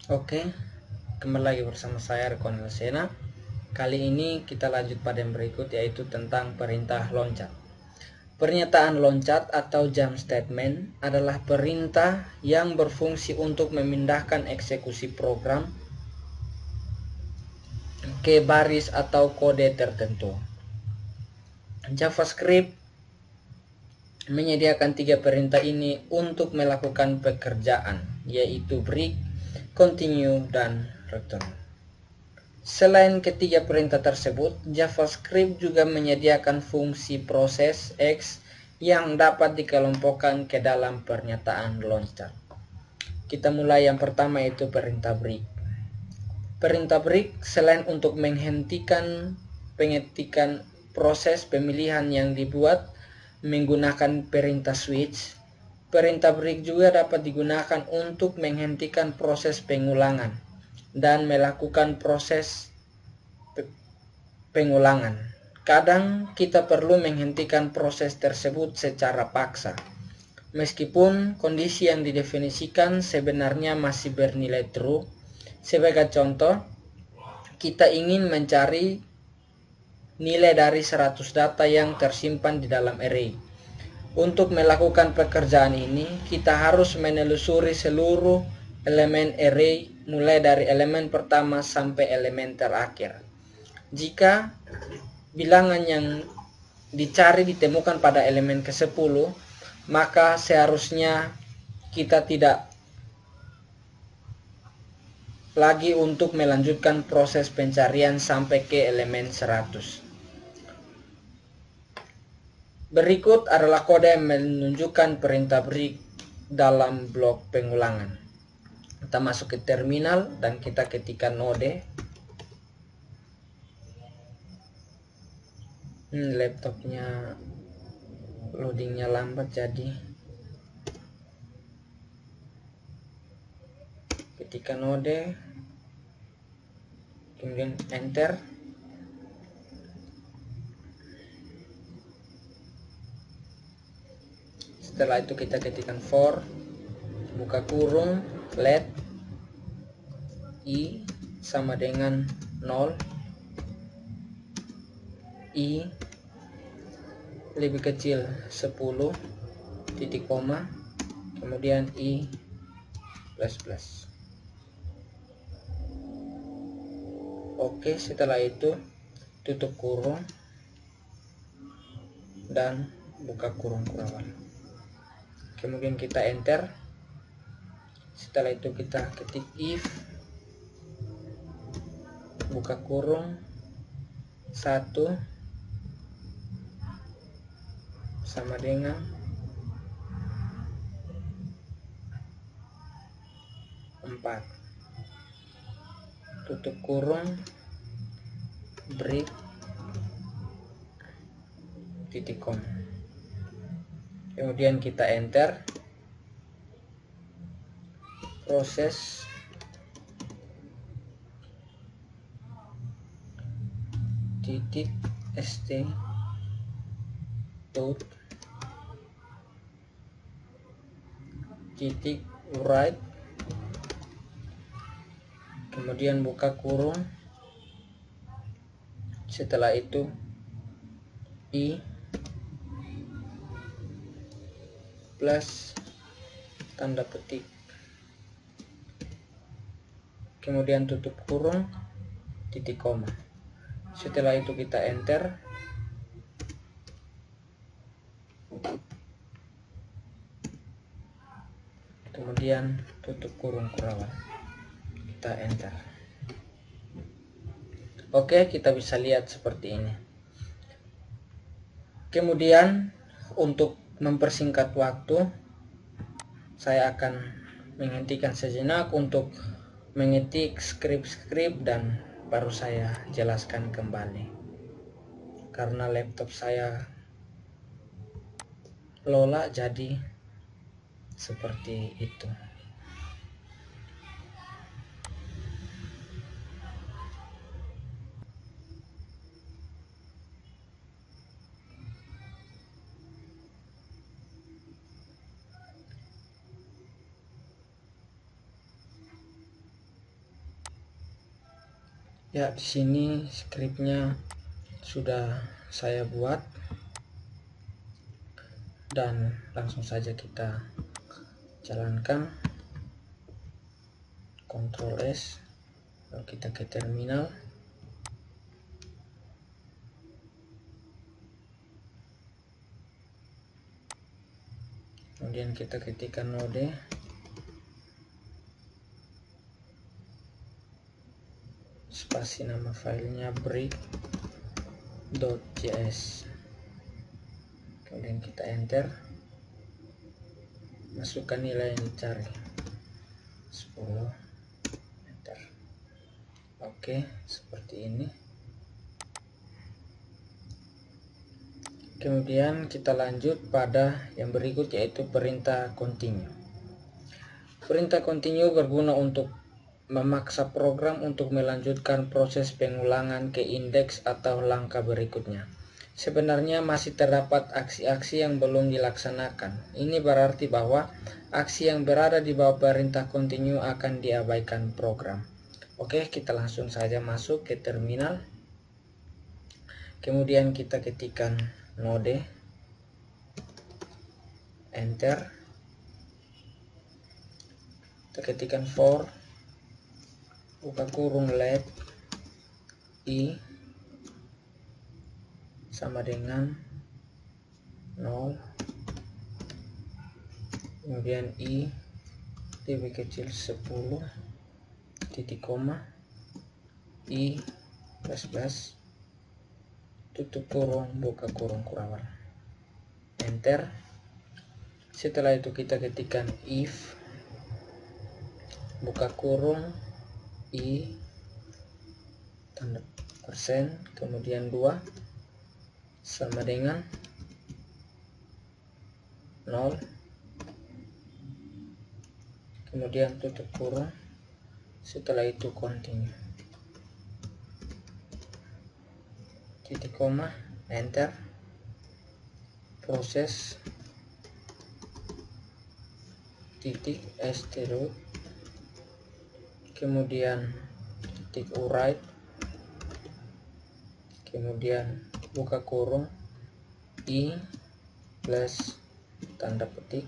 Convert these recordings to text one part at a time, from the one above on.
Oke, kembali lagi bersama saya Rekonel Sena. Kali ini kita lanjut pada yang berikut, yaitu tentang perintah loncat. Pernyataan loncat atau jump statement adalah perintah yang berfungsi untuk memindahkan eksekusi program ke baris atau kode tertentu. JavaScript menyediakan tiga perintah ini untuk melakukan pekerjaan, yaitu break, continue, dan return. Selain ketiga perintah tersebut, JavaScript juga menyediakan fungsi proses X yang dapat dikelompokkan ke dalam pernyataan loncat. Kita mulai yang pertama, yaitu perintah break. Perintah break selain untuk menghentikan pengetikan proses pemilihan yang dibuat menggunakan perintah switch, perintah break juga dapat digunakan untuk menghentikan proses pengulangan dan melakukan proses pengulangan. Kadang kita perlu menghentikan proses tersebut secara paksa, meskipun kondisi yang didefinisikan sebenarnya masih bernilai true. Sebagai contoh, kita ingin mencari nilai dari 100 data yang tersimpan di dalam array. Untuk melakukan pekerjaan ini, kita harus menelusuri seluruh elemen array mulai dari elemen pertama sampai elemen terakhir. Jika bilangan yang dicari ditemukan pada elemen ke-10, maka seharusnya kita tidak lagi untuk melanjutkan proses pencarian sampai ke elemen 100. Berikut adalah kode yang menunjukkan perintah break dalam blok pengulangan. Kita masuk ke terminal dan kita ketikkan node. Laptopnya loadingnya lambat, jadi ketikkan node, kemudian enter. Setelah itu kita ketikkan for, buka kurung, let i sama dengan 0, i lebih kecil 10, titik koma, kemudian i plus plus. Oke, setelah itu tutup kurung dan buka kurung kurawal. Kemudian kita enter. Setelah itu kita ketik if, buka kurung 1 sama dengan 4, tutup kurung, break, titik com. Kemudian kita enter. Proses titik st dot titik write, kemudian buka kurung. Setelah itu i plus tanda petik, kemudian tutup kurung, titik koma. Setelah itu kita enter. Kemudian tutup kurung kurawal, kita enter. Oke, kita bisa lihat seperti ini. Kemudian untuk mempersingkat waktu, saya akan menghentikan sejenak untuk mengetik skrip-skrip dan baru saya jelaskan kembali, karena laptop saya lola, jadi seperti itu. Ya, di sini skripnya sudah saya buat dan langsung saja kita jalankan. Ctrl S, lalu kita ke terminal. Kemudian kita ketikkan node, spasi nama filenya brick.js, kemudian kita enter, masukkan nilai yang dicari 10, enter. Oke, seperti ini. Kemudian kita lanjut pada yang berikut, yaitu perintah continue. Perintah continue berguna untuk memaksa program untuk melanjutkan proses pengulangan ke indeks atau langkah berikutnya. Sebenarnya masih terdapat aksi-aksi yang belum dilaksanakan. Ini berarti bahwa aksi yang berada di bawah perintah continue akan diabaikan program. Oke, kita langsung saja masuk ke terminal. Kemudian kita ketikkan node, enter. Kita ketikkan for buka kurung let i sama dengan 0, kemudian i lebih kecil 10, titik koma, i plus tutup kurung buka kurung kurawal, enter. Setelah itu kita ketikkan if buka kurung i tanda persen, kemudian 2 sama dengan 0, kemudian tutup kurung, setelah itu continue, titik koma, enter. Proses titik std, kemudian titik write, kemudian buka kurung i plus tanda petik,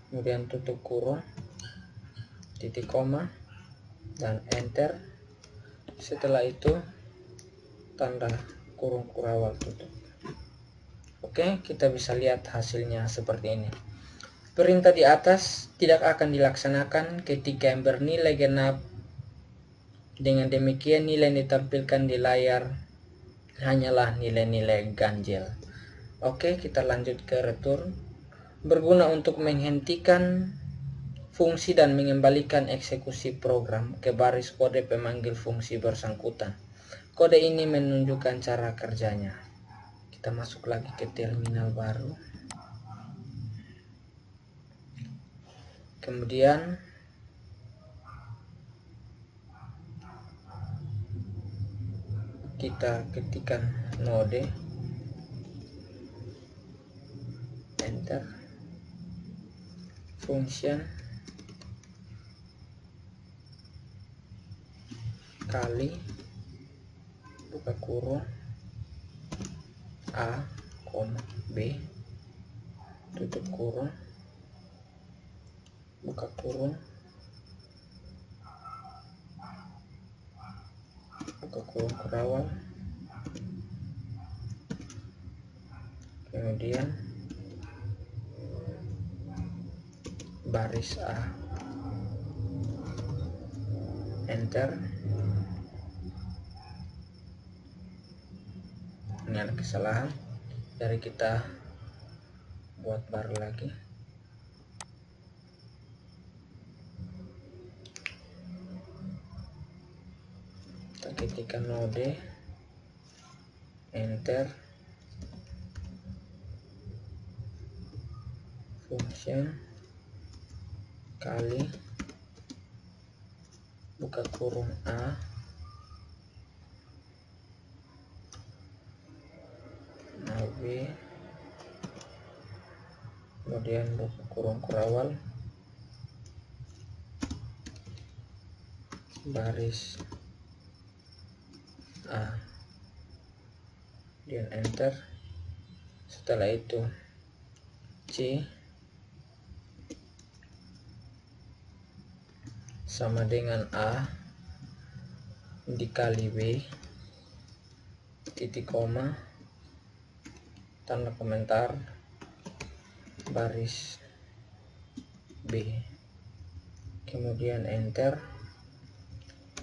kemudian tutup kurung, titik koma, dan enter. Setelah itu tanda kurung kurawal tutup. Oke, kita bisa lihat hasilnya seperti ini. Perintah di atas tidak akan dilaksanakan ketika yang bernilai genap. Dengan demikian nilai yang ditampilkan di layar hanyalah nilai-nilai ganjil. Oke, kita lanjut ke return. Berguna untuk menghentikan fungsi dan mengembalikan eksekusi program ke baris kode pemanggil fungsi bersangkutan. Kode ini menunjukkan cara kerjanya. Kita masuk lagi ke terminal baru. Kemudian kita ketikkan node, enter. Function kali buka kurung a, b, tutup kurung, buka kurung, buka kurung kurawal, kemudian baris a, enter. Ini ada kesalahan, dari kita buat baru lagi. Kita ketikkan node, enter. Function kali buka kurung a, b, kemudian buka kurung kurawal, baris A, kemudian enter. Setelah itu C sama dengan A dikali B titik koma tanda komentar baris B, kemudian enter,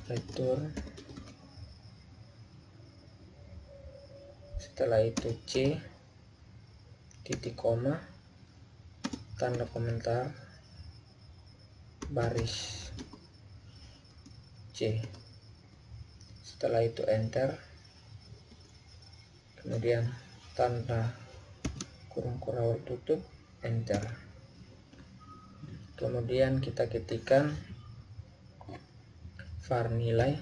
return. Setelah itu C titik koma tanda komentar baris C, setelah itu enter, kemudian tanda kurung kurawal tutup, enter. Kemudian kita ketikkan var nilai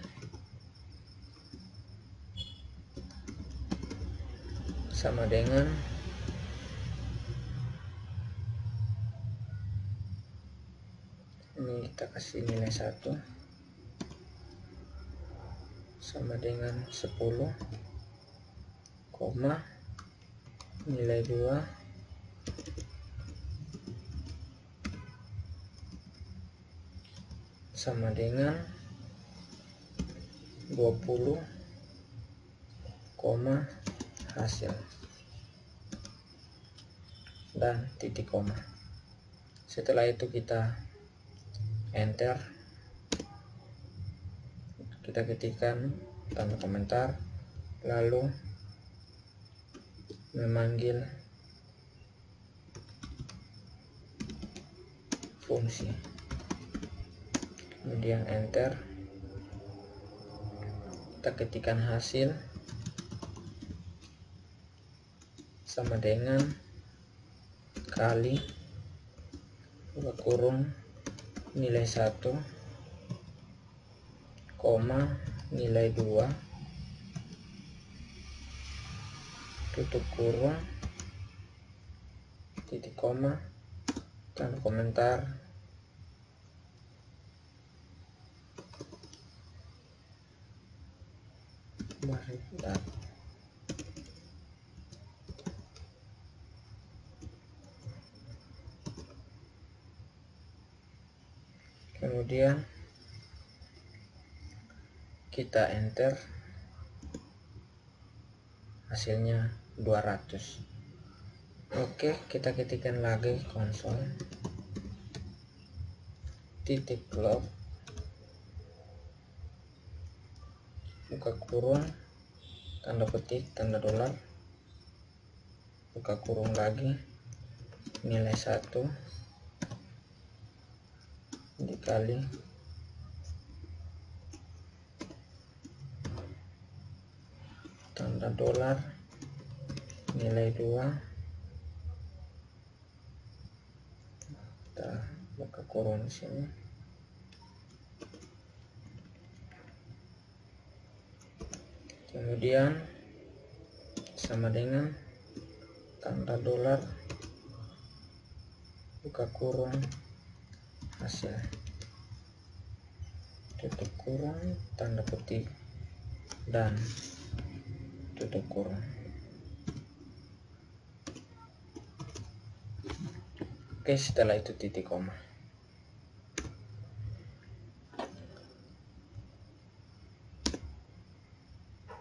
sama dengan ini, kita kasih nilai 1 sama dengan 10, koma nilai 2 sama dengan 20, koma hasil dan titik koma. Setelah itu kita enter, kita ketikkan tanda komentar, lalu memanggil fungsi, kemudian enter, kita ketikkan hasil sama dengan kali buka kurung nilai 1, koma nilai 2 tutup kurung titik koma tanda komentar baris dan kemudian kita enter, hasilnya 200. Oke, kita ketikkan lagi konsol titik log buka kurung tanda petik tanda dolar buka kurung lagi nilai 1 dikali tanda dolar nilai 2 kita buka kurung di sini, kemudian sama dengan tanda dolar buka kurung hasil tutup kurung tanda petik dan tutup kurung. Oke, setelah itu titik koma.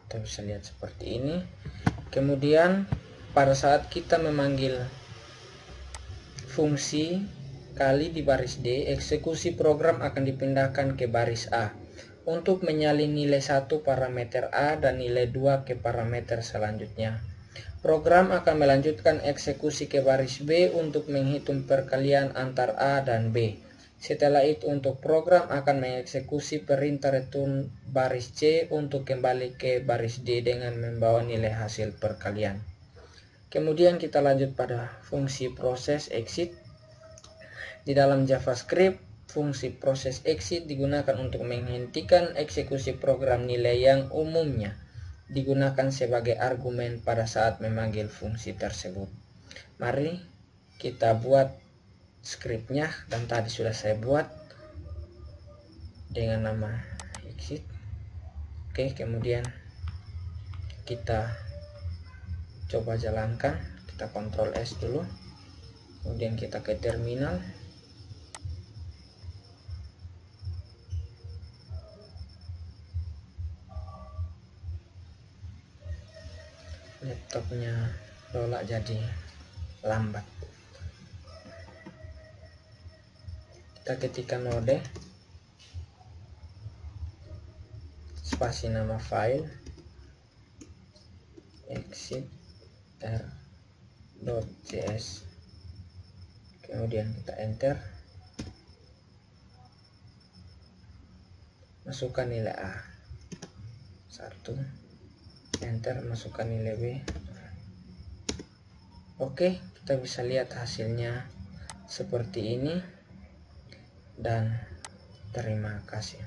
Kita bisa lihat seperti ini. Kemudian pada saat kita memanggil fungsi kali di baris D, eksekusi program akan dipindahkan ke baris A untuk menyalin nilai 1 parameter A dan nilai 2 ke parameter selanjutnya. Program akan melanjutkan eksekusi ke baris B untuk menghitung perkalian antar A dan B. Setelah itu untuk program akan mengeksekusi perintah return baris C untuk kembali ke baris D dengan membawa nilai hasil perkalian. Kemudian kita lanjut pada fungsi proses exit. Di dalam JavaScript, fungsi proses exit digunakan untuk menghentikan eksekusi program nilai yang umumnya digunakan sebagai argumen pada saat memanggil fungsi tersebut. Mari kita buat skripnya, dan tadi sudah saya buat dengan nama exit. Oke, kemudian kita coba jalankan, kita Ctrl S dulu, kemudian kita ke terminal. Laptopnya Lola jadi lambat. Kita ketikkan node, spasi nama file, exit r.js, kemudian kita enter, masukkan nilai A 1, enter, masukkan nilai B. Oke, kita bisa lihat hasilnya seperti ini, dan terima kasih.